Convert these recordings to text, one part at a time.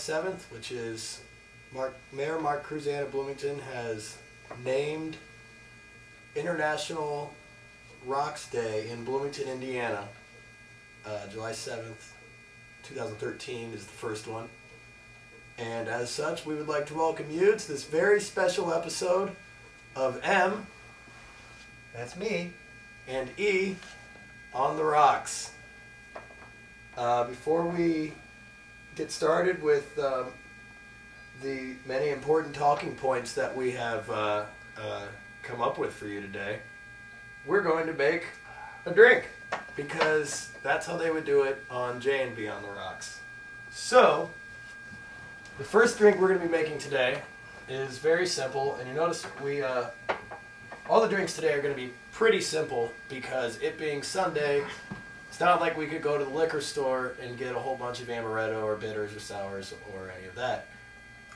7th, which is Mayor Mark Cruzan of Bloomington has named International ROX Day in Bloomington, Indiana. July 7th, 2013 is the first one. And as such, we would like to welcome you to this very special episode of M. That's me. And E on the rocks. Before we get started with the many important talking points that we have come up with for you today, we're going to make a drink because that's how they would do it on J&B on the rocks. So, the first drink we're going to be making today is very simple, and you notice we all the drinks today are going to be pretty simple because it being Sunday, it's not like we could go to the liquor store and get a whole bunch of amaretto or bitters or sours or any of that.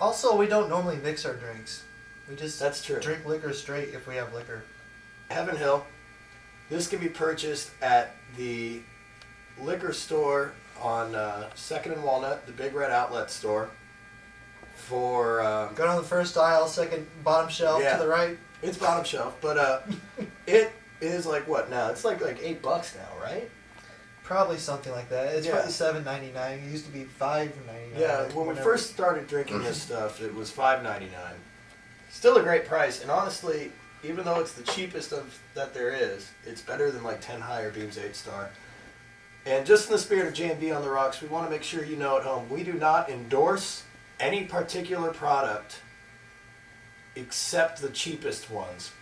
Also, we don't normally mix our drinks. We just That's true. drink liquor straight if we have liquor. Heaven Hill. This can be purchased at the liquor store on 2nd and Walnut, the Big Red Outlet store. For Go down the first aisle, second bottom shelf Yeah. to the right. it's bottom shelf, but it is like what now? It's like $8 now, right? Probably something like that. It's Yeah. probably $7.99. It used to be $5.99. Yeah, when we first started drinking this stuff, it was $5.99. Still a great price, and honestly, even though it's the cheapest of that there is, it's better than like 10 High or Beam's 8 Star. And just in the spirit of J&B on the rocks, we want to make sure you know at home, we do not endorse any particular product except the cheapest ones.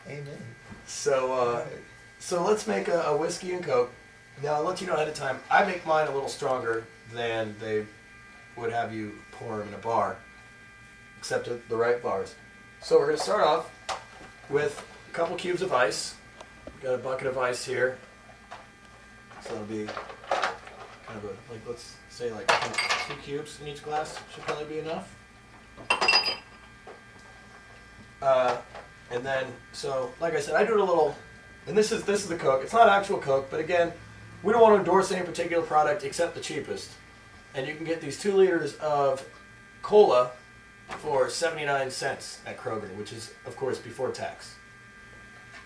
Amen. So, so let's make a whiskey and Coke. Now, I'll let you know ahead of time, I make mine a little stronger than they would have you pour them in a bar, except at the right bars. So we're going to start off with a couple cubes of ice. Got a bucket of ice here. So it'll be kind of a, like, let's say like 2 cubes in each glass should probably be enough. And then, so like I said, I do it a little, and this is the Coke. It's not actual Coke, but again, we don't want to endorse any particular product except the cheapest. And you can get these 2 liters of cola for 79 cents at Kroger, which is, of course, before tax.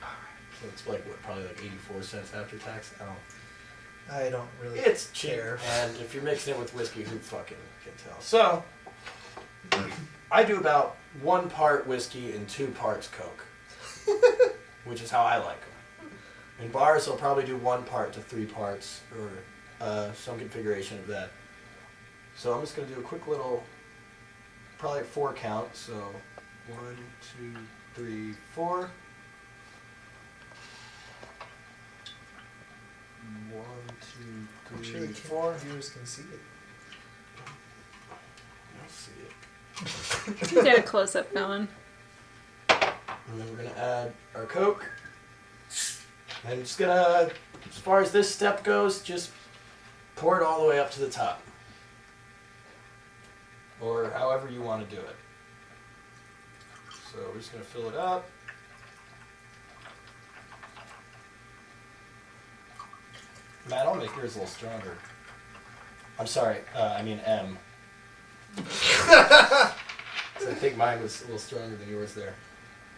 So it's like, what, probably like 84 cents after tax? I don't really It's cheap. care. And if you're mixing it with whiskey, who fucking can tell? So, I do about 1 part whiskey and 2 parts Coke, which is how I like them. In bars, they'll probably do 1 part to 3 parts, or some configuration of that. So I'm just going to do a quick little, probably 4 count. So 1, 2, 3, 4. 1, 2, 3, I'm sure the 4. viewers can see it. I'll see it. You get a close-up going. And then we're going to add our Coke. And just going to, as far as this step goes, just pour it all the way up to the top. Or however you want to do it. So we're just going to fill it up. Matt, I'll make yours a little stronger. I'm sorry, I mean M. So I think mine was a little stronger than yours there.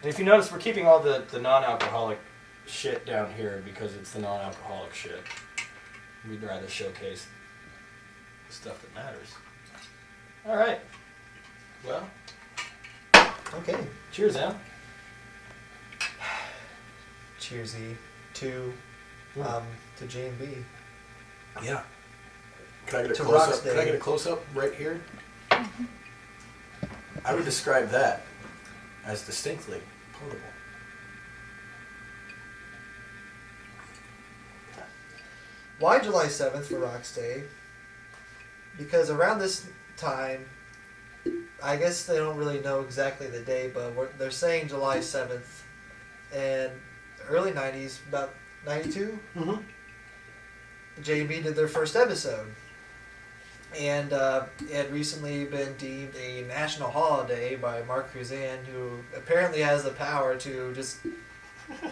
And if you notice, we're keeping all the non-alcoholic shit down here because it's the non-alcoholic shit. We'd rather showcase the stuff that matters. All right. Well, Okay. cheers, Em. Cheersy to J&B. Yeah. Can I get a To close ROX up? Can I Day. get a close up right here? I would describe that as distinctly potable. Why July 7th for ROX Day? Because around this time, I guess they don't really know exactly the day, but they're saying July 7th. And early 90s, about 92, Mm-hmm. J&B did their first episode. And it had recently been deemed a national holiday by Mark Cruzan, who apparently has the power to just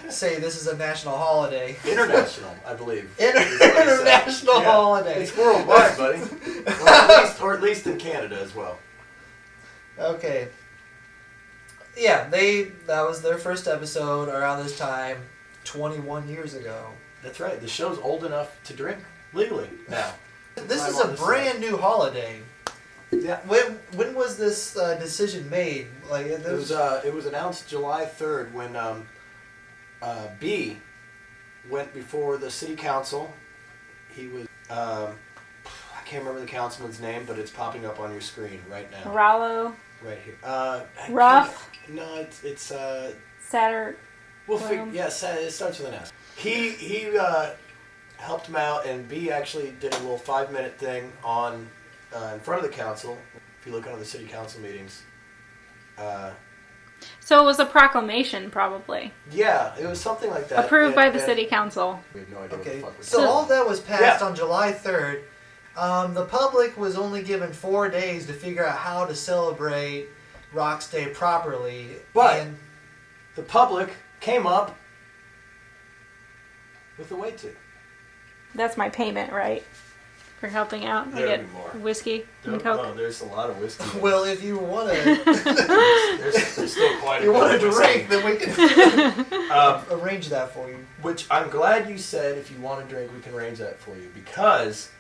say this is a national holiday. International, I believe. International holiday. It's worldwide, buddy. or at least in Canada as well. Okay. Yeah, that was their first episode around this time, 21 years ago. That's right. The show's old enough to drink legally now. This is a brand new holiday. Yeah. When was this decision made? Like it was announced July 3rd when B went before the city council. He was I can't remember the councilman's name, but it's popping up on your screen right now. Rallo. Right here. Ruff. No, it's Saturn. We'll figure. Yes, it starts with an S. He helped him out, and B actually did a little 5-minute thing on in front of the council. If you look under the city council meetings. So it was a proclamation, probably. Yeah, it was something like that. Approved by the city council. We have no idea Okay, what the fuck so all that was passed Yeah. on July 3rd. The public was only given 4 days to figure out how to celebrate ROX Day properly. But and the public came up with a way to. That's my payment, right? For helping out. There'll I be get more. whiskey and No, Coke. there's a lot of whiskey. well, if you want to, there's still quite a you bit want of to whiskey. drink, then we can arrange that for you. Which I'm glad you said if you want to drink, we can arrange that for you. Because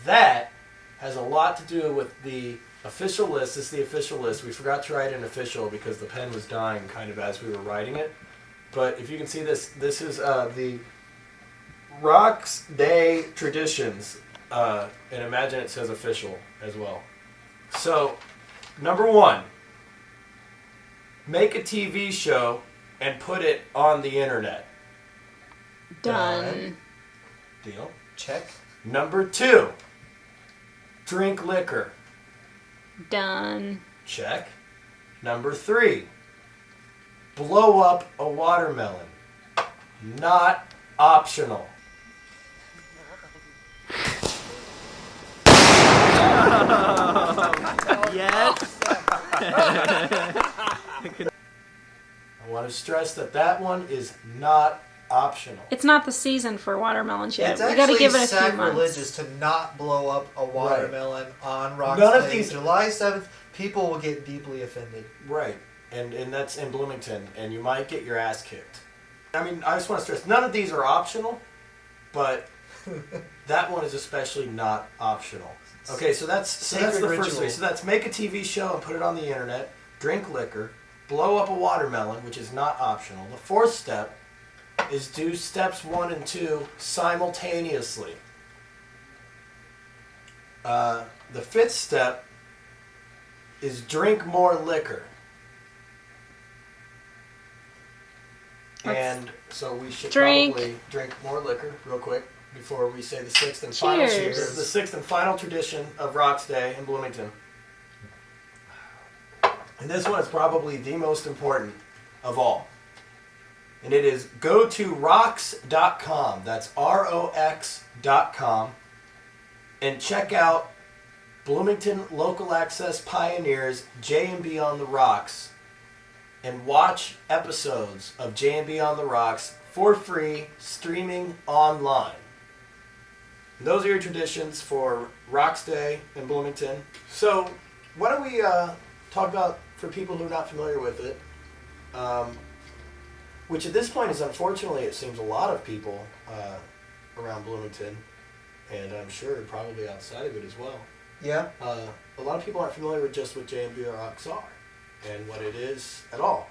that has a lot to do with the official list. This is the official list. We forgot to write an official because the pen was dying kind of as we were writing it. But if you can see this, this is the ROX Day traditions. And imagine it says official as well. So, number 1, make a TV show and put it on the internet. Done. Deal. Check. Number 2, drink liquor. Done. Check. Number 3, blow up a watermelon. Not optional. Yes. I want to stress that one is not optional. It's not the season for watermelons yet. It's We got to actually give it a few sacrilegious months. to not blow up a watermelon on ROX None Day. of these- July 7th, people will get deeply offended. Right. And that's in Bloomington, and you might get your ass kicked. I mean, I just want to stress, none of these are optional, but that one is especially not optional. Okay, so that's the Sacred first ritual. three. So that's make a TV show and put it on the internet, drink liquor, blow up a watermelon, which is not optional. The 4th step is do steps 1 and 2 simultaneously. The 5th step is drink more liquor. And so we should probably drink more liquor real quick before we say the 6th and final. Cheers. This is the 6th and final tradition of ROX Day in Bloomington. And this one is probably the most important of all. And it is go to ROX.com. That's ROX.com. And check out Bloomington Local Access Pioneers J&B on the Rocks. And watch episodes of J&B on the Rocks for free, streaming online. And those are your traditions for ROX Day in Bloomington. So, why don't we talk about, for people who are not familiar with it, which at this point is unfortunately, it seems, a lot of people around Bloomington, and I'm sure probably outside of it as well. Yeah. A lot of people aren't familiar with just what J&B Rocks are and what it is at all.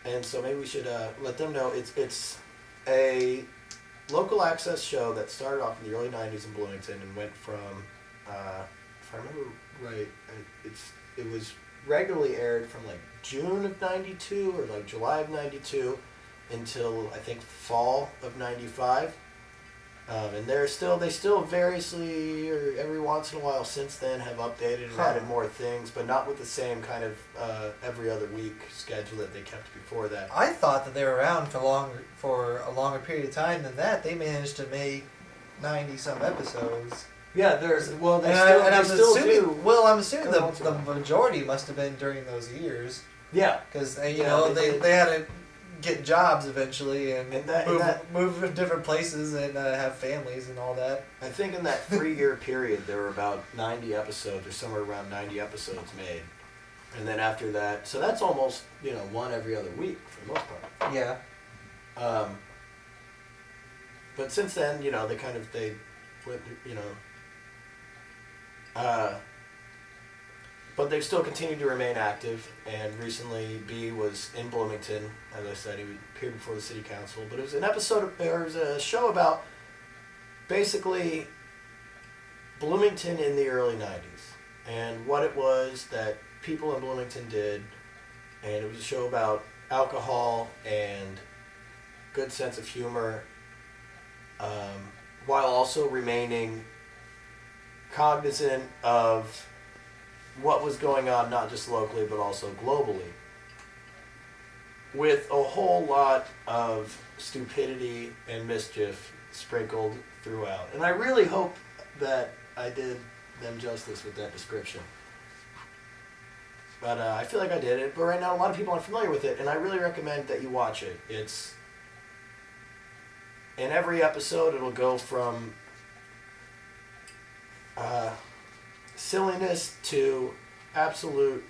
And so maybe we should let them know. It's a local access show that started off in the early 90s in Bloomington and went from, if I remember right, it was regularly aired from like June of 92 or like July of 92 until I think fall of 95. And they still variously, or every once in a while since then, have updated and added more things, but not with the same kind of every other week schedule that they kept before that. I thought that they were around for a longer period of time than that. They managed to make 90-some episodes. Yeah, they I'm still assuming, do. well, I'm assuming every once in a the while. majority must have been during those years. Yeah. Because Yeah, they had get jobs evenally and that move to different places and have families and all that. I think in that 3-year period, there were about 90 episodes, or somewhere around 90 episodes made. And then after that, so that's almost, one every other week for the most part. Yeah. But since then, they went, but they've still continued to remain active. And recently, B was in Bloomington. As I said, he appeared before the city council. But it was a show about basically Bloomington in the early 90s and what it was that people in Bloomington did. And it was a show about alcohol and good sense of humor, while also remaining cognizant of what was going on, not just locally, but also globally, with a whole lot of stupidity and mischief sprinkled throughout. And I really hope that I did them justice with that description. But I feel like I did it. But right now, a lot of people aren't familiar with it, and I really recommend that you watch it. It's in every episode, it'll go from silliness to absolute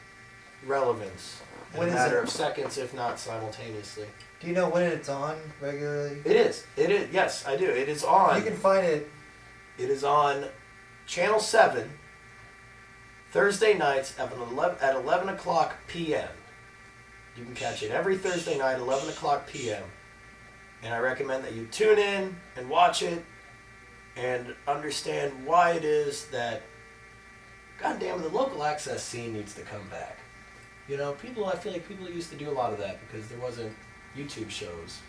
relevance in a matter of seconds, if not simultaneously. Do you know when it's on regularly? It is. Yes, I do. It is on. You can find it. It is on Channel 7, Thursday nights at 11 o'clock p.m. You can catch it every Thursday night, 11 o'clock p.m. And I recommend that you tune in and watch it and understand why it is that, goddamn, the local access scene needs to come back. I feel like people used to do a lot of that because there wasn't YouTube shows.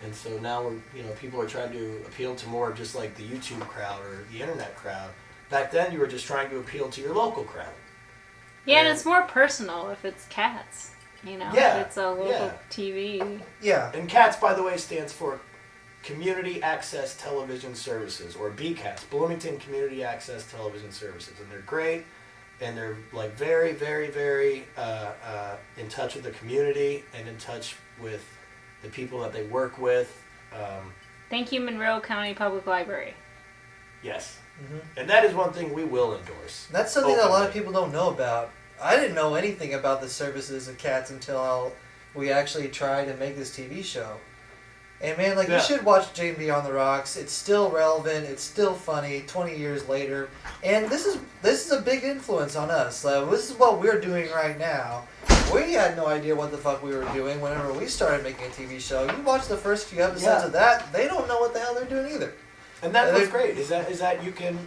And so now, people are trying to appeal to more of just like the YouTube crowd or the internet crowd. Back then, you were just trying to appeal to your local crowd. Yeah, and it's more personal if it's Cats. Yeah, if it's a local TV. Yeah. And CATS, by the way, stands for Community Access Television Services, or BCATS, Bloomington Community Access Television Services. And they're great, and they're like very, very, very in touch with the community and in touch with the people that they work with. Thank you, Monroe County Public Library. Yes. Mm-hmm. And that is one thing we will endorse. That's something that a lot of people don't know about. I didn't know anything about the services of CATS until we actually tried to make this TV show. And man, you should watch J&B on the Rocks. It's still relevant. It's still funny 20 years later. And this is a big influence on us. This is what we're doing right now. We had no idea what the fuck we were doing whenever we started making a TV show. You watch the first few episodes of that, they don't know what the hell they're doing either. And that's what's great, is that you can,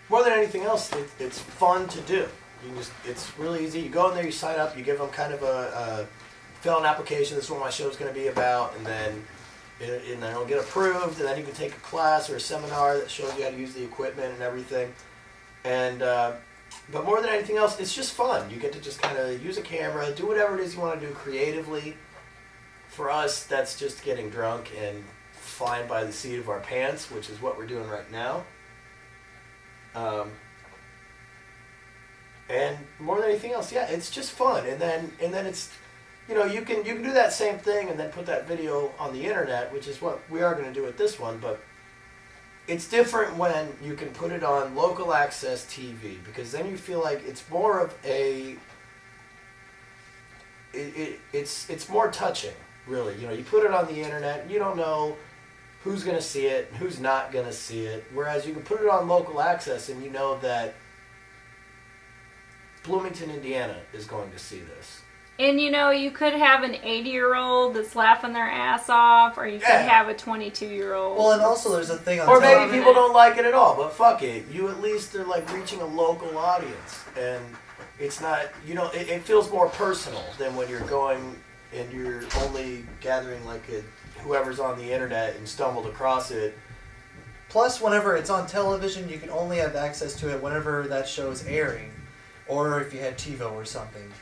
more than anything else, it's fun to do. It's really easy. You go in there, you sign up, you give them kind of a fill an application. This is what my show's going to be about, and then it'll get approved, and then you can take a class or a seminar that shows you how to use the equipment and everything. And but more than anything else, it's just fun. You get to just kind of use a camera, do whatever it is you want to do creatively. For us, that's just getting drunk and flying by the seat of our pants, which is what we're doing right now. And more than anything else, yeah, it's just fun. And then it's, you can do that same thing and then put that video on the internet, which is what we are going to do with this one. But it's different when you can put it on local access TV, because then you feel like it's more of a, it's more touching, really. You put it on the internet and you don't know who's going to see it and who's not going to see it. Whereas you can put it on local access and you know that Bloomington, Indiana is going to see this. And you could have an 80-year-old that's laughing their ass off, or you could have a 22-year-old. Well, and also there's a thing on or maybe people don't like it at all, but fuck it. You at least are reaching a local audience. And it's not, it feels more personal than when you're going and you're only gathering whoever's on the internet and stumbled across it. Plus, whenever it's on television, you can only have access to it whenever that show's airing, or if you had TiVo or something.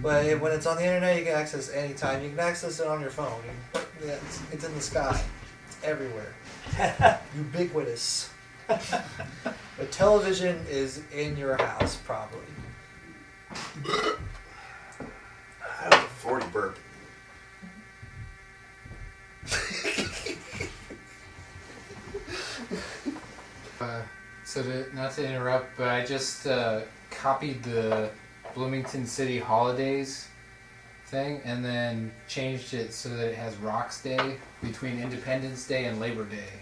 But when it's on the internet, you can access it anytime. You can access it on your phone. It's in the sky. It's everywhere. Ubiquitous. But television is in your house, probably. That was a 40 burp. not to interrupt, but I just copied the Bloomington City holidays thing and then changed it so that it has ROX Day between Independence Day and Labor Day.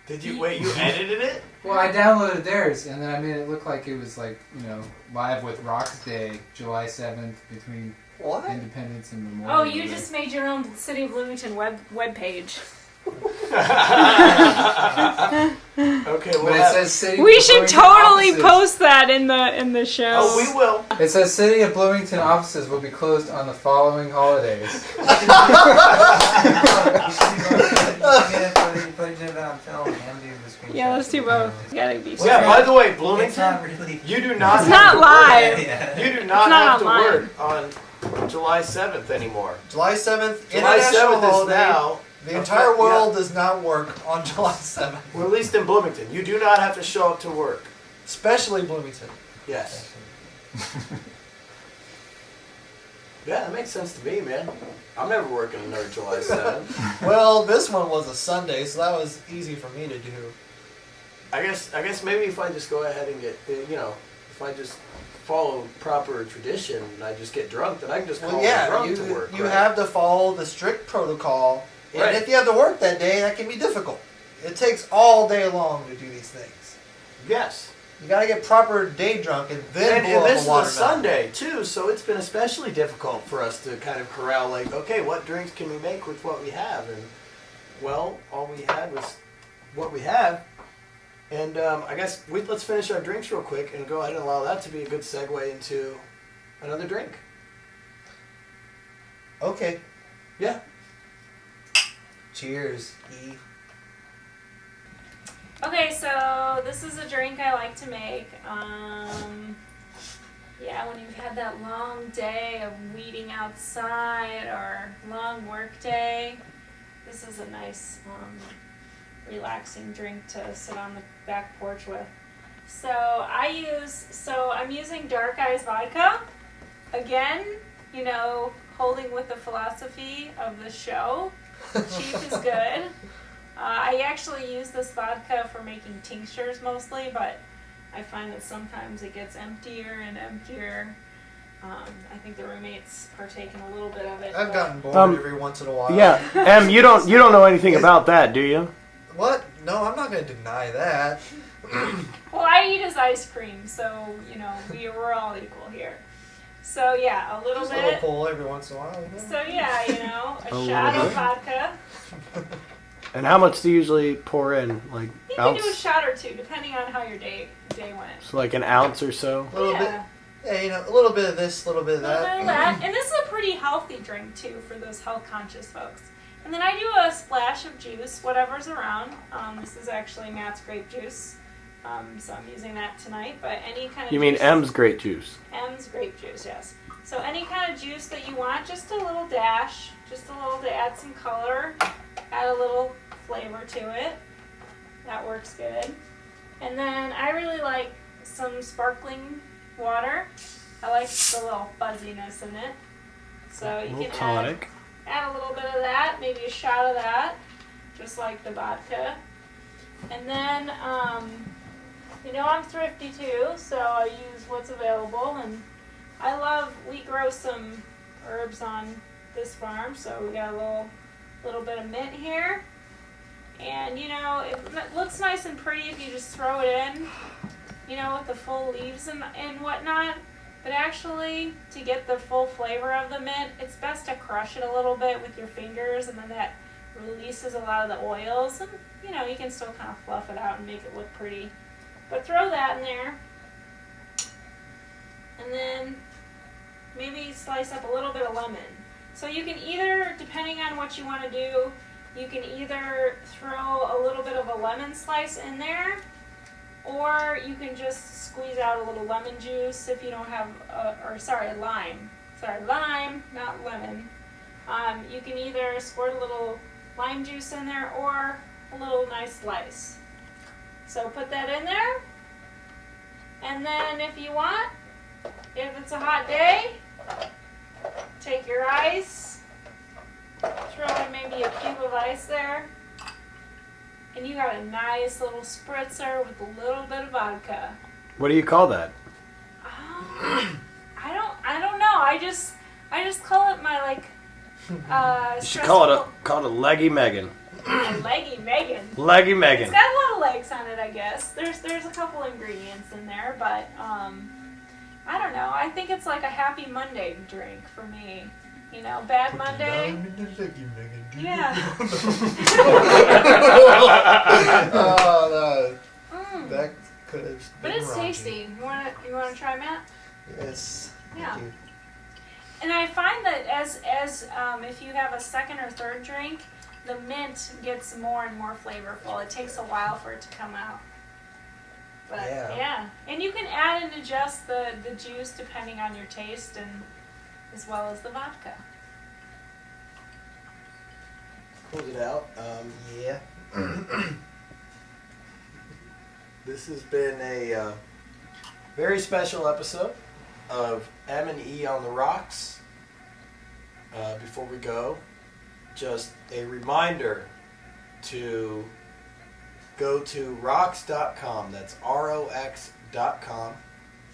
Did you wait? You edited it? Well, I downloaded theirs and then I made it look like it was like, you know, live with ROX Day, July 7th between What? Independence and Memorial Oh, you Day. just made your own City of Bloomington web page. Okay, well, But it says City We of should Bloomington totally offices. post that in the show. Oh, we will. It says City of Bloomington offices will be closed on the following holidays. Yeah, let's do both. You gotta be Yeah, straight. by the way, It's Bloomington, not really. you do not It's have not to live. You do not not have to online. work on July 7th anymore. July 7th, July international 7th is holiday. now. The entire world does not work on July 7th, Well, at least in Bloomington, you do not have to show up to work. especially Bloomington. Yes. Yeah, that makes sense to me, man. I'm never working another July 7th. Well, this one was a Sunday, so that was easy for me to do. I guess maybe if I just go ahead and get, if I just follow proper tradition and I just get drunk, then I can just call Well, yeah, drunk you to work. you right? have to follow the strict protocol, and Right. if you have to work that day, that can be difficult. It takes all day long to do these things. Yes. You gotta get proper day drunk and then blow And up this a is a watermelon. Sunday too, so it's been especially difficult for us to kind of corral, like, okay, what drinks can we make with what we have? And well, all we had was what we have. And I guess let's finish our drinks real quick and go ahead and allow that to be a good segue into another drink. Okay. Yeah. Cheers, E. Okay, so this is a drink I like to make. Yeah, when you've had that long day of weeding outside or long work day, this is a nice, relaxing drink to sit on the back porch with. So I'm using Dark Eyes vodka. Again, holding with the philosophy of the show. Cheap is good. I actually use this vodka for making tinctures mostly, but I find that sometimes it gets emptier and emptier. I think the roommates partake in a little bit of it. I've but- gotten bored every once in a while. Yeah. You don't know anything about that, do you? What? No, I'm not gonna deny that. Well, I eat his ice cream, so we're all equal here. So yeah, a little Just a little bit. pull every once in a while. So yeah, a A shot little of bit. vodka. And how much do you usually pour in? Like You can do a shot or two, depending on how your day went. So like an ounce or so? A little bit. Yeah. Yeah, a little bit of this, a little bit of A little that. bit of that. And this is a pretty healthy drink, too, for those health-conscious folks. And then I do a splash of juice, whatever's around. This is actually Matt's grape juice. So I'm using that tonight. But any kind of You mean juice, M's grape juice? M's grape juice, yes. So any kind of juice that you want, just a little dash. Just a little to add some color. Add a little flavor to it. That works good. And then I really like some sparkling water. I like the little fuzziness in it. So you little can tonic. add a little bit of that, maybe a shot of that, just like the vodka. And then, I'm thrifty too, so I use what's available. And we grow some herbs on this farm, so we got a little bit of mint here. And it looks nice and pretty if you just throw it in, with the full leaves and whatnot. But actually, to get the full flavor of the mint, it's best to crush it a little bit with your fingers, and then that releases a lot of the oils. And, you can still kind of fluff it out and make it look pretty. But throw that in there. And then maybe slice up a little bit of lemon. So you can either, depending on what you want to do, you can either throw a little bit of a lemon slice in there, or you can just squeeze out a little lemon juice if you don't have, lime. Sorry, lime, not lemon. You can either squirt a little lime juice in there or a little nice slice. So put that in there. And then if you want, if it's a hot day, take your ice, throw in maybe a cube of ice there. and you got a nice little spritzer with a little bit of vodka. What do you call that? I don't know. I just call it my like. You should call it a leggy Megan. A leggy Megan. Leggy Megan. It's got a lot of legs on it, I guess. There's a couple ingredients in there, but I don't know. I think it's like a happy Monday drink for me. You know, bad Monday. Yeah. That could have. But it's tasty. You wanna try, Matt? Yes. Yeah. Thank you. And I find that as if you have a second or third drink, the mint gets more and more flavorful. It takes a while for it to come out. But yeah. And you can add and adjust the juice depending on your taste and as well as the vodka. Close it out. Yeah. This has been a very special episode of M&E on the Rocks. Before we go, just a reminder to go to ROX.com. That's ROX.com.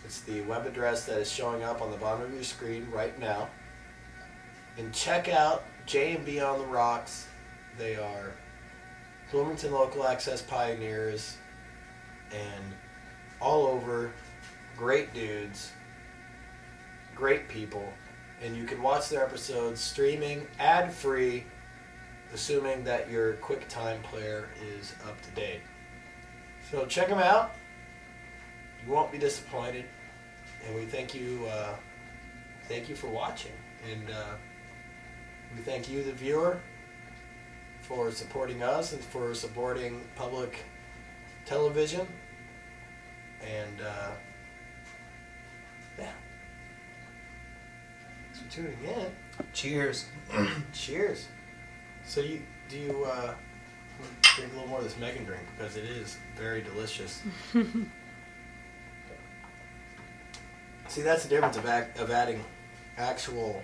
It's the web address that is showing up on the bottom of your screen right now. And check out J&B on the Rocks. They are Bloomington Local Access pioneers and all over, great dudes, great people. And you can watch their episodes streaming ad-free, assuming that your QuickTime player is up to date. So check them out. You won't be disappointed. And we thank you for watching. And we thank you, the viewer, for supporting us and for supporting public television. And yeah. Thanks for tuning in. Cheers. Cheers. So do you drink a little more of this Megan drink because it is very delicious. See, that's the difference of adding actual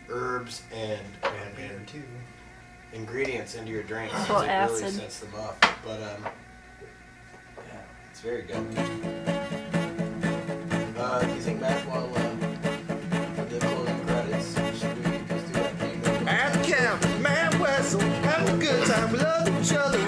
herbs and ingredients into your drinks. Well, It acid. really sets them off. But yeah, it's very good. Do you think, Matt, while for the closing credits, should we just do that thing? At the camp, man, whistle, have a good time, we love each other.